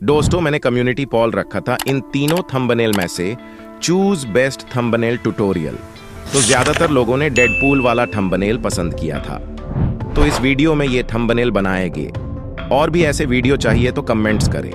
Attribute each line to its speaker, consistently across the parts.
Speaker 1: दोस्तों, मैंने community Paul रखा था इन तीनों थंबनेल में से चूज बेस्ट थंबनेल ट्यूटोरियल। तो ज्यादातर लोगों ने डेडपूल वाला थंबनेल पसंद किया था, तो इस वीडियो में ये थंबनेल बनाएंगे। और भी ऐसे वीडियो चाहिए तो कमेंट्स करें।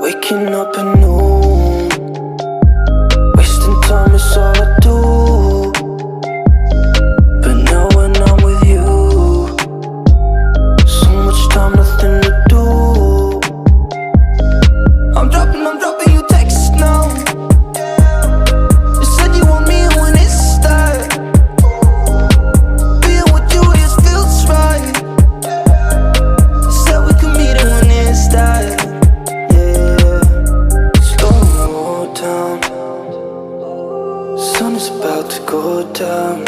Speaker 2: Waking up at noon, wasting time is all I do. But now when I'm with you, so much time, nothing to do. I'm dropping you texts now. You said you want me when it's that. Being with you, it feels right. You said we could meet it when it's that. Sun is about to go down.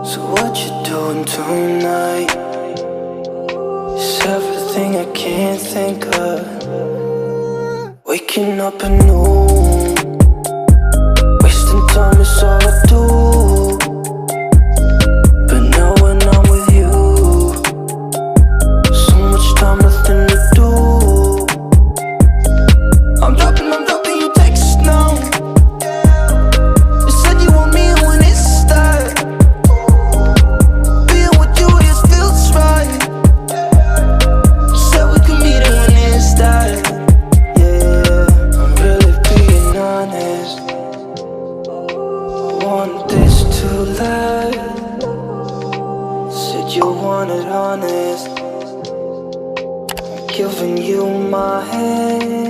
Speaker 2: So what you doing tonight? It's everything I can't think of. Waking up at noon, wasting time is all I do. But now when I'm with you, so much time, nothing to do. I'm dropping you texts now. You said you want me when it's that. Being with you, it feels right. You said we could meet it when it's that. Yeah, I'm really being laughed, said you wanted honest. I'm giving you my hand.